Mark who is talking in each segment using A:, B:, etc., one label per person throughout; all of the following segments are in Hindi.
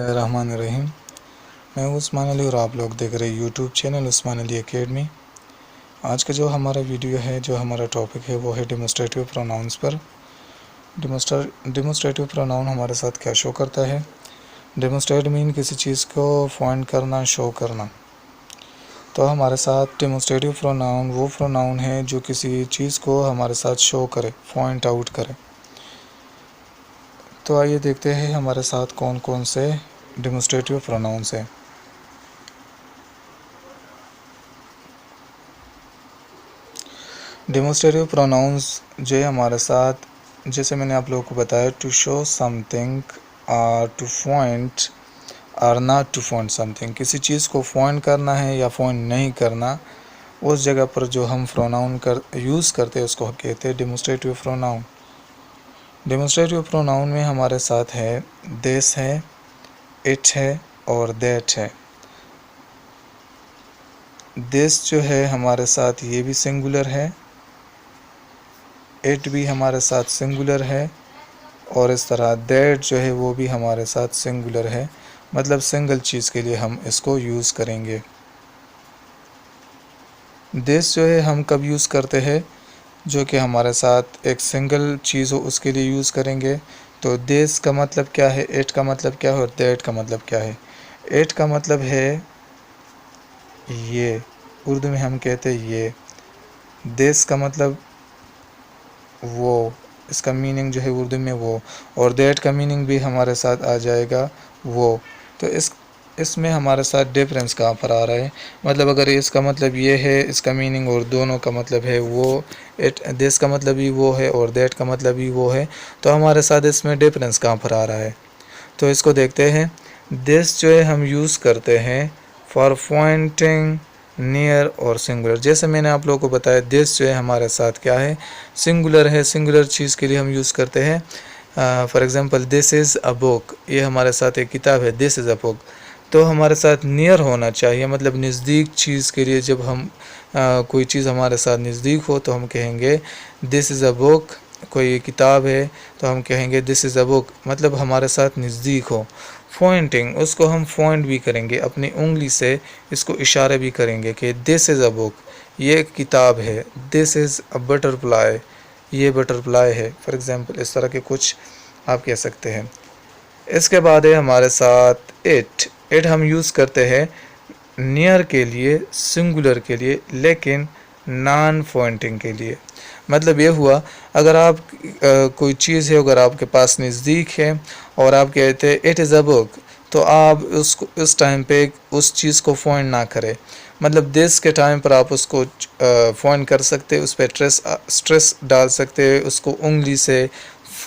A: बिस्मिल्लाहिर्रहमानिर्रहीम। मैं हूँ उस्मान अली और आप लोग देख रहे हैं YouTube channel Usman Ali academy. आज का जो हमारा वीडियो है, जो हमारा टॉपिक है, वो है डेमोस्ट्रेटिव प्रोनाउंस पर। डेमोस्ट्रेटिव प्रोनाउन हमारे साथ क्या शो करता है। डेमोस्ट्रेट मीन किसी चीज़ को पॉइंट करना, शो करना। तो हमारे साथ डेमोस्ट्रेटिव प्रोनाउन वो प्रोनाउन है जो किसी चीज़ को हमारे साथ शो करे, पॉइंट आउट करे। तो आइए देखते हैं हमारे साथ कौन कौन से डेमोस्ट्रेटिव प्रोनाउंस हैं। डेमोस्ट्रेटिव प्रोनाउंस जो है हमारे साथ, जैसे मैंने आप लोगों को बताया, to show something, to point और नॉट टू पॉइंट समथिंग। किसी चीज़ को पॉइंट करना है या पॉइंट नहीं करना, उस जगह पर जो हम प्रोनाउन यूज़ करते हैं उसको कहते हैं डेमोस्ट्रेटिव प्रोनाउन। डेमोस्ट्रेटिव प्रोनाउन में हमारे साथ है दिस है, इट है और दैट है। दिस जो है हमारे साथ ये भी सिंगुलर है, इट भी हमारे साथ सिंगुलर है और इस तरह दैट जो है वो भी हमारे साथ सिंगुलर है। मतलब सिंगल चीज़ के लिए हम इसको यूज़ करेंगे। दिस जो है हम कब यूज़ करते हैं, जो कि हमारे साथ एक सिंगल चीज़ हो उसके लिए यूज़ करेंगे। तो दिस का मतलब क्या है, इट का मतलब क्या है और दैट का मतलब क्या है। इट का मतलब है ये, उर्दू में हम कहते हैं ये। दिस का मतलब वो, इसका मीनिंग जो है उर्दू में वो, और दैट का मीनिंग भी हमारे साथ आ जाएगा वो। तो इसमें हमारे साथ डिफरेंस कहाँ पर आ रहा है। मतलब अगर इसका मतलब ये है, इसका मीनिंग, और दोनों का मतलब है वो, दिस का मतलब भी वो है और दैट का मतलब भी वो है, तो हमारे साथ इसमें डिफरेंस कहाँ पर आ रहा है। तो इसको देखते हैं। दिस जो है हम यूज़ करते हैं फॉर पॉइंटिंग नियर और सिंगुलर। जैसे मैंने आप लोगों को बताया, दिस जो है हमारे साथ क्या है, सिंगुलर है। सिंगुलर चीज़ के लिए हम यूज़ करते हैं। For example this is a book, ये हमारे साथ एक किताब है, दिस इज़ अ बुक। तो हमारे साथ नियर होना चाहिए, मतलब नज़दीक चीज़ के लिए जब हम कोई चीज़ हमारे साथ नज़दीक हो तो हम कहेंगे दिस इज़ अ बुक। कोई किताब है तो हम कहेंगे दिस इज़ अ बुक, मतलब हमारे साथ नज़दीक हो। पॉइंटिंग, उसको हम पॉइंट भी करेंगे अपनी उंगली से, इसको इशारे भी करेंगे कि दिस इज़ अ बुक, ये एक किताब है। दिस इज़ अ बटरफ्लाई, ये बटरफ्लाई है। फॉर एग्ज़ाम्पल इस तरह के कुछ आप कह सकते हैं। इसके बाद है हमारे साथ इट। इट हम यूज़ करते हैं नियर के लिए, सिंगुलर के लिए, लेकिन नॉन पॉइंटिंग के लिए। मतलब ये हुआ, अगर आप कोई चीज़ है, अगर आपके पास नज़दीक है और आप कहते हैं इट इज़ अ बुक, तो आप उसको उस टाइम पे उस चीज़ को पॉइंट ना करें। मतलब दिस के टाइम पर आप उसको पॉइंट कर सकते, उस पर स्ट्रेस डाल सकते, उसको उंगली से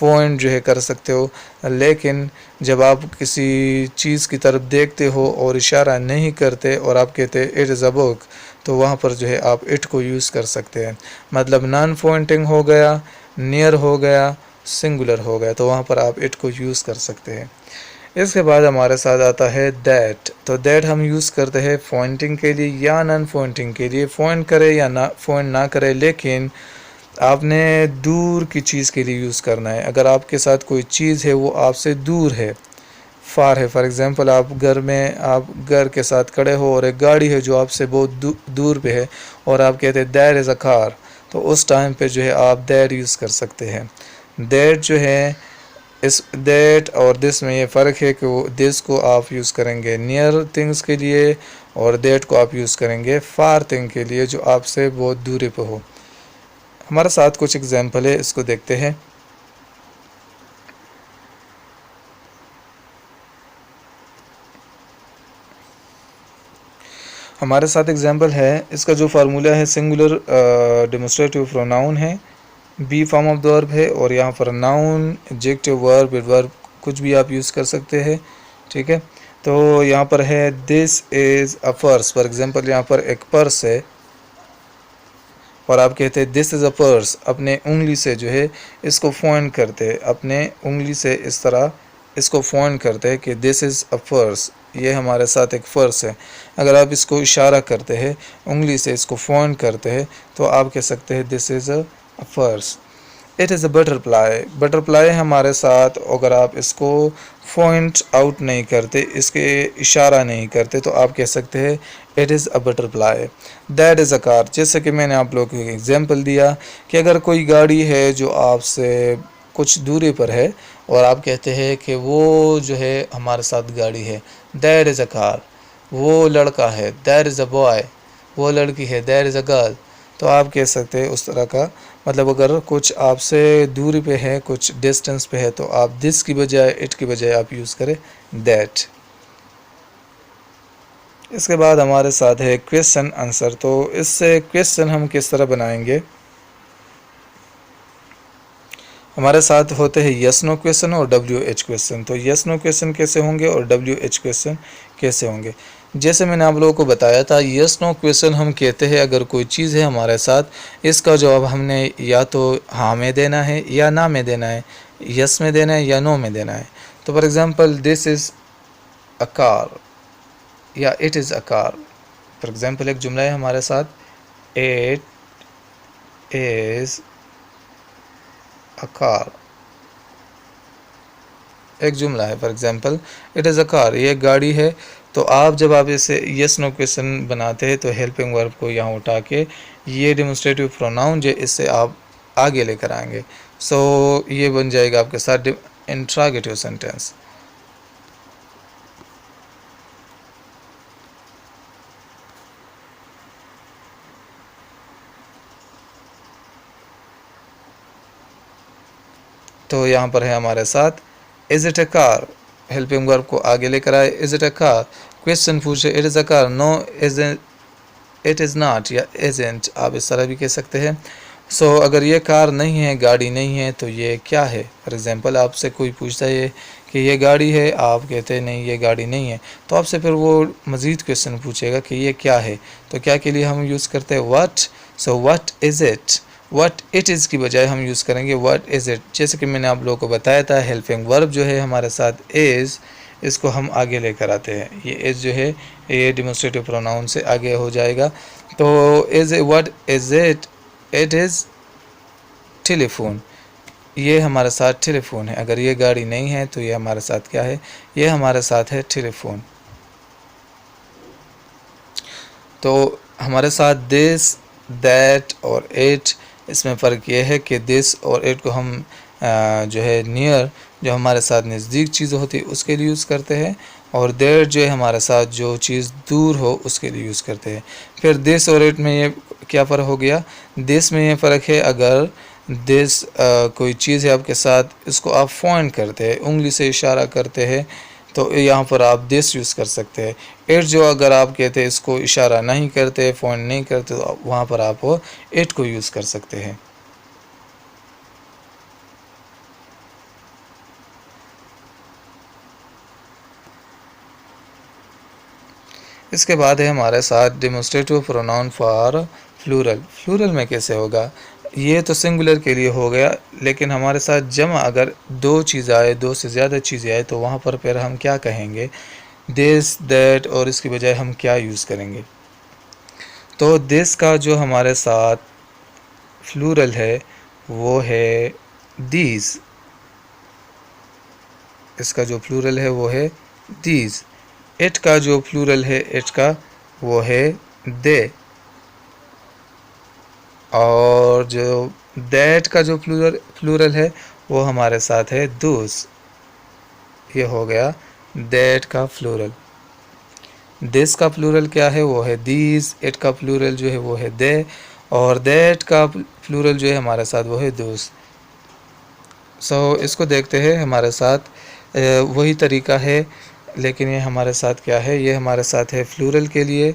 A: पॉइंट जो है कर सकते हो। लेकिन जब आप किसी चीज़ की तरफ देखते हो और इशारा नहीं करते और आप कहते हैं इट इज़ अ बुक, तो वहाँ पर जो है आप इट को यूज़ कर सकते हैं। मतलब नॉन पॉइंटिंग हो गया, नियर हो गया, सिंगुलर हो गया, तो वहाँ पर आप इट को यूज़ कर सकते हैं। इसके बाद हमारे साथ आता है दैट। तो दैट हम यूज़ करते हैं पॉइंटिंग के लिए या नॉन पॉइंटिंग के लिए। पॉइंट करे या ना पॉइंट ना करे, लेकिन आपने दूर की चीज़ के लिए यूज़ करना है। अगर आपके साथ कोई चीज़ है वो आपसे दूर है, फार है। फॉर एग्ज़ाम्पल आप घर के साथ खड़े हो और एक गाड़ी है जो आपसे बहुत दूर पे है और आप कहते हैं दैट इज़ अ कार, तो उस टाइम पे जो है आप दैट यूज़ कर सकते हैं। दैट जो है, इस दैट और दिस में ये फ़र्क है कि वो दिस को आप यूज़ करेंगे नियर थिंग्स के लिए और दैट को आप यूज़ करेंगे फार थिंग के लिए जो आपसे बहुत दूरी पे हो। हमारे साथ कुछ एग्जाम्पल है, इसको देखते हैं। हमारे साथ एग्जाम्पल है, इसका जो फार्मूला है, सिंगुलर डेमोस्ट्रेटिव प्रोनाउन है, be form of the verb है, और यहाँ पर नाउन, एडजेक्टिव, वर्ब, एडवर्ब कुछ भी आप यूज़ कर सकते हैं। ठीक है। तो यहाँ पर है this is a purse. For example यहाँ पर एक पर्स है और आप कहते हैं दिस इज़ अ पर्स, अपने उंगली से जो है इसको पॉइंट करते हैं, अपने उंगली से इस तरह इसको पॉइंट करते हैं कि दिस इज़ अ पर्स, ये हमारे साथ एक पर्स है। अगर आप इसको इशारा करते हैं, उंगली से इसको पॉइंट करते हैं, तो आप कह सकते हैं this is a purse. It is a butterfly. Butterfly हमारे साथ अगर आप इसको पॉइंट आउट नहीं करते, इसके इशारा नहीं करते, तो आप कह सकते हैं it is a butterfly. That is a car. जैसे कि मैंने आप लोगों को एग्जांपल दिया कि अगर कोई गाड़ी है जो आपसे कुछ दूरी पर है और आप कहते हैं कि वो जो है हमारे साथ गाड़ी है, दैट इज़ अ कार। वो लड़का है, दैट इज़ अ बॉय। वो लड़की है, दैट इज़ अ गर्ल। तो आप कह सकते हैं उस तरह का, मतलब अगर कुछ आपसे दूरी पे है, कुछ डिस्टेंस पे है, तो आप दिस की बजाय, इट की बजाय आप यूज़ करें दैट। इसके बाद हमारे साथ है क्वेश्चन आंसर। तो इससे क्वेश्चन हम किस तरह बनाएंगे, हमारे साथ होते हैं यस नो क्वेश्चन और डब्ल्यू एच क्वेश्चन। तो यस नो क्वेश्चन कैसे होंगे और डब्ल्यू एच क्वेश्चन कैसे होंगे। जैसे मैंने आप लोगों को बताया था, यस नो क्वेश्चन हम कहते हैं अगर कोई चीज़ है हमारे साथ, इसका जवाब हमने या तो हाँ में देना है या ना में देना है, यस में देना है या नो में देना है। तो for example this is a car या it is a car. For example एक जुमला है हमारे साथ, इट इज़ अ कार। एक जुमला है, for example it is a car, ये एक गाड़ी है। तो आप जब आप इसे यस नो क्वेश्चन बनाते हैं तो हेल्पिंग वर्ब को यहाँ उठा के ये डेमोन्स्ट्रेटिव प्रोनाउन जो इससे आप आगे लेकर आएंगे। सो ये बन जाएगा आपके साथ इंट्रागेटिव सेंटेंस। तो यहाँ पर है हमारे साथ is it a car, helping verb को आगे लेकर आए, is it a car. Question पूछे, it is a car, no it is not या इज़न्ट, आप इस तरह भी कह सकते हैं। सो अगर ये कार नहीं है, गाड़ी नहीं है, तो ये क्या है। फॉर एग्जांपल आपसे कोई पूछता है कि ये गाड़ी है, आप कहते हैं नहीं ये गाड़ी नहीं है, तो आपसे फिर वो मज़ीद क्वेश्चन पूछेगा कि ये क्या है। तो क्या के लिए हम यूज़ करते हैं what. So what is it. What it is की बजाय हम यूज़ करेंगे व्हाट इज़ इट। जैसे कि मैंने आप लोगों को बताया था, हेल्पिंग वर्ब जो है हमारे साथ इज़, इसको हम आगे लेकर आते हैं। ये इज़ जो है ये डेमोन्स्ट्रेटिव प्रोनाउन से आगे हो जाएगा। तो is what is it, it is telephone. ये हमारे साथ टेलीफोन है। अगर ये गाड़ी नहीं है तो ये हमारे साथ क्या है, ये हमारे साथ है टेलीफोन। तो हमारे साथ दिस, दैट और इट, इसमें फ़र्क ये है कि दिस और इट को हम जो है नियर, जो हमारे साथ नज़दीक चीज़ होती है उसके लिए यूज़ करते हैं, और दैट जो है हमारे साथ जो चीज़ दूर हो उसके लिए यूज़ करते हैं। फिर दिस और इट में ये क्या फ़र्क हो गया, दिस में ये फ़र्क है अगर दिस कोई चीज़ है आपके साथ, इसको आप पॉइंट करते हैं, उंगली से इशारा करते हैं, तो यहाँ पर आप दिस यूज़ कर सकते हैं। इट जो अगर आप कहते हैं इसको इशारा नहीं करते, पॉइंट नहीं करते, तो वहाँ पर आप इट को यूज़ कर सकते हैं। इसके बाद है हमारे साथ demonstrative pronoun for plural. Plural में कैसे होगा, ये तो सिंगुलर के लिए हो गया, लेकिन हमारे साथ जमा अगर दो चीज़ आए, दो से ज़्यादा चीज़ें आए, तो वहाँ पर फिर हम क्या कहेंगे, दिस, दैट, और इसकी बजाय हम क्या यूज़ करेंगे। तो दिस का जो हमारे साथ प्लूरल है वो है दीज। इसका जो प्लूरल है वो है दीज। इट का जो प्लूरल है, इट का वो है दे। और जो दैट का जो प्लूरल है वो हमारे साथ है दोस। ये हो गया दैट का प्लूरल। दिस का प्लूरल क्या है, वो है दीज। इट का प्लूरल जो है वो है दे, और दैट का प्लूरल जो है हमारे साथ वो है दोस। सो इसको देखते हैं, हमारे साथ वही तरीका है, लेकिन ये हमारे साथ क्या है, ये हमारे साथ है प्लूरल के लिए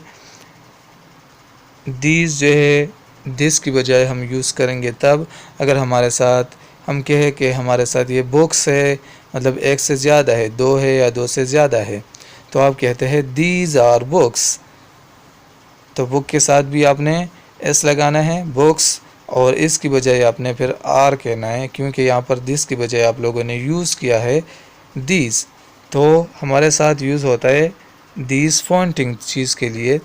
A: दीज जो है दिस की बजाय हम यूज़ करेंगे तब अगर हमारे साथ हम कहें कि हमारे साथ ये बुक्स है, मतलब एक से ज़्यादा है, दो है या दो से ज़्यादा है, तो आप कहते हैं दीज आर बुक्स। तो बुक के साथ भी आपने एस लगाना है, बुक्स, और इसकी बजाय आपने फिर आर कहना है, क्योंकि यहाँ पर दिस की बजाय आप लोगों ने यूज़ किया है दीज। तो हमारे साथ यूज़ होता है दीज पॉइंटिंग चीज़ के लिए,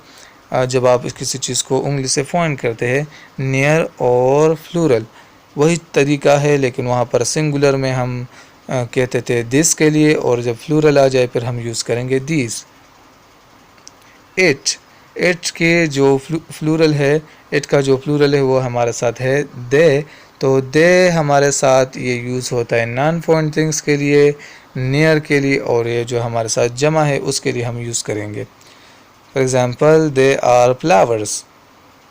A: जब आप किसी चीज़ को उंगली से पॉइंट करते हैं, नियर और प्लूरल। वही तरीका है, लेकिन वहाँ पर सिंगुलर में हम कहते थे दिस के लिए, और जब प्लूरल आ जाए फिर हम यूज़ करेंगे दीज। इट के जो प्लूरल है, इट का जो प्लूरल है वो हमारे साथ है दे। तो दे हमारे साथ ये यूज़ होता है नॉन फाउंड थिंग्स के लिए, नियर के लिए, और ये जो हमारे साथ जमा है उसके लिए हम यूज़ करेंगे। For example they are flowers,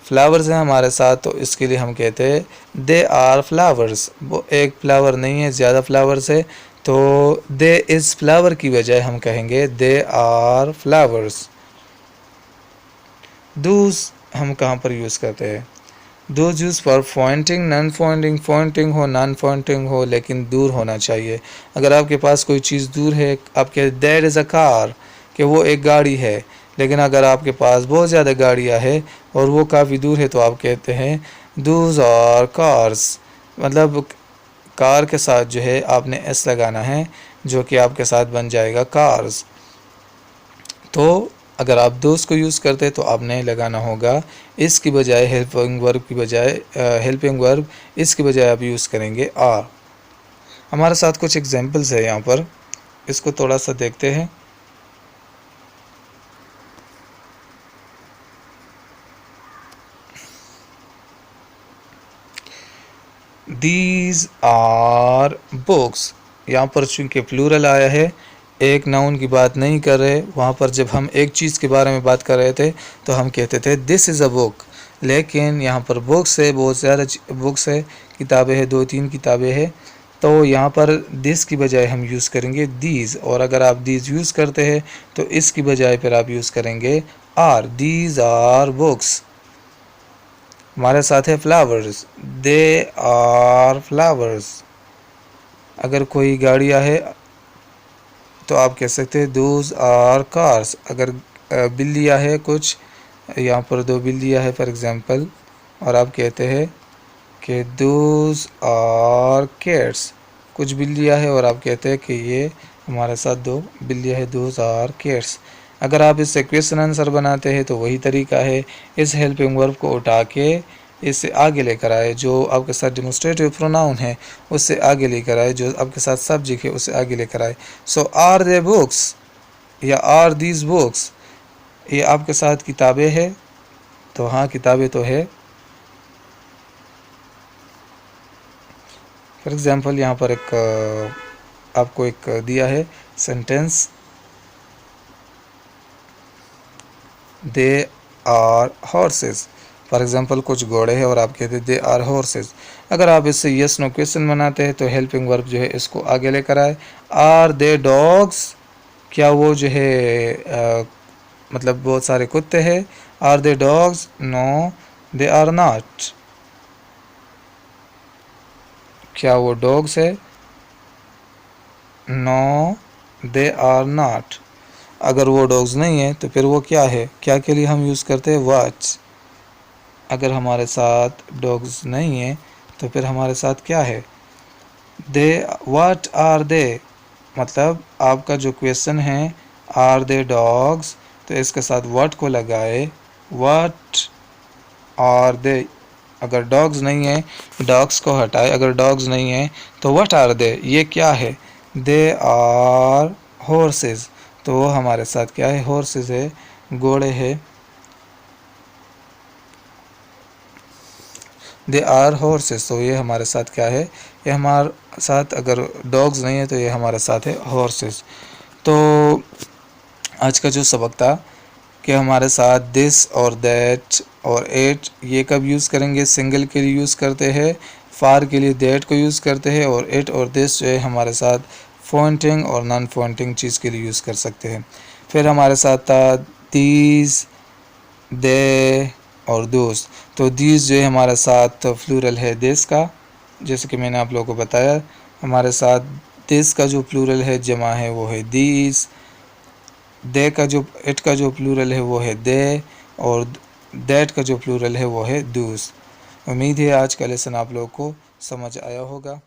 A: flowers हैं हमारे साथ, तो इसके लिए हम कहते हैं दे आर फ्लावर्स। वो एक फ्लावर नहीं है, ज़्यादा फ्लावर्स है, तो दे इज़ फ्लावर की बजाय हम कहेंगे दे आर फ्लावर्स। दूस हम कहाँ पर यूज़ करते हैं? Those use for pointing, non pointing, pointing हो नॉन पॉइंटिंग हो, लेकिन दूर होना चाहिए। अगर आपके पास कोई चीज़ दूर है, आप कहते दैट इज़ अ कार, कि वो एक गाड़ी है, लेकिन अगर आपके पास बहुत ज़्यादा गाड़ियाँ हैं और वो काफ़ी दूर है, तो आप कहते हैं दोज आर कार्स। मतलब कार के साथ जो है आपने एस लगाना है, जो कि आपके साथ बन जाएगा कार्स। तो अगर आप दोस्त को यूज़ करते हैं तो आपने लगाना होगा इसकी बजाय, हेल्पिंग वर्ब की बजाय, हेल्पिंग वर्ब इसकी बजाय आप यूज़ करेंगे आर। हमारे साथ कुछ एग्जांपल्स है यहाँ पर, इसको थोड़ा सा देखते हैं। दीज आर बुक्स, यहाँ पर चूँकि प्लूरल आया है, एक नाउन की बात नहीं कर रहे। वहाँ पर जब हम एक चीज़ के बारे में बात कर रहे थे तो हम कहते थे दिस इज़ अ बुक, लेकिन यहाँ पर बुक्स है, बहुत ज़्यादा बुक्स है, किताबें हैं, 2-3 किताबें हैं, तो यहाँ पर दिस की बजाय हम यूज़ करेंगे दीज। और अगर आप दीज यूज़ करते हैं तो इसकी बजाय फिर आप यूज़ करेंगे आर, दीज आर बुक्स। हमारे साथ है फ्लावर्स, दे आर फ्लावर्स। अगर कोई गाड़ियाँ है तो आप कह सकते हैं दोज आर कार्स। अगर बिल्लियाँ है कुछ, यहाँ पर 2 बिल्लियाँ है फॉर एग्ज़ाम्पल, और आप कहते हैं कि दोज आर कैट्स। कुछ बिल्लियाँ है और आप कहते हैं कि ये हमारे साथ 2 बिल्लियाँ है, दोज आर कैट्स। अगर आप इससे क्वेश्चन आंसर बनाते हैं तो वही तरीका है, इस हेल्पिंग वर्ब को उठा के इससे आगे लेकर आए, जो आपके साथ डेमोस्ट्रेटिव प्रोनाउन है उससे आगे लेकर आए, जो आपके साथ सब्जेक्ट है उससे आगे लेकर आए। सो आर दे बुक्स या आर दीज बुक्स, ये आपके साथ किताबें हैं, तो हाँ किताबें तो है। फॉर एग्ज़ाम्पल यहाँ पर एक आपको एक दिया है sentence, they are horses. For example कुछ घोड़े हैं और आप कहते हैं दे आर हॉर्सेस। अगर आप इससे यस नो क्वेश्चन बनाते हैं तो हेल्पिंग वर्ब जो है इसको आगे लेकर आए। आर दे डॉग्स, क्या वो जो है मतलब बहुत सारे कुत्ते हैं। Are they dogs, no they are not, क्या वो डॉग्स है, नो दे आर नॉट। अगर वो डॉग्स नहीं है तो फिर वो क्या है, क्या के लिए हम यूज़ करते हैं वॉच। अगर हमारे साथ डॉग्स नहीं है तो फिर हमारे साथ क्या है, दे, व्हाट आर दे। मतलब आपका जो क्वेश्चन है आर दे डॉग्स, तो इसके साथ व्हाट को लगाए, व्हाट आर दे। अगर डॉग्स नहीं है, डॉग्स को हटाए, अगर डॉग्स नहीं है तो व्हाट आर दे, ये क्या है, दे आर हॉर्सेस। तो वो हमारे साथ क्या है, हॉर्सेस है, घोड़े है, दे आर हॉर्सेस। तो ये हमारे साथ क्या है, ये हमारे साथ, अगर डॉग्स नहीं है तो ये हमारे साथ है हॉर्सेस। तो आज का जो सबक था कि हमारे साथ दिस और दैट और एट, ये कब यूज़ करेंगे, सिंगल के लिए यूज़ करते हैं, फार के लिए दैट को यूज़ करते हैं, और एट और दिस जो है हमारे साथ पॉइंटिंग और नॉन पॉइंटिंग चीज़ के लिए यूज़ कर सकते हैं। फिर हमारे साथ था दीज, दे और दोस्त। तो दीज जो है हमारे साथ प्लूरल है दिस का, जैसे कि मैंने आप लोगों को बताया। हमारे साथ दिस का जो प्लूरल है जमा है वो है दीज। दे का जो, इट का जो प्लूरल है वो है दे, और दैट का जो प्लूरल है वो है दूस। उम्मीद है आज का लेसन आप लोगों को समझ आया होगा।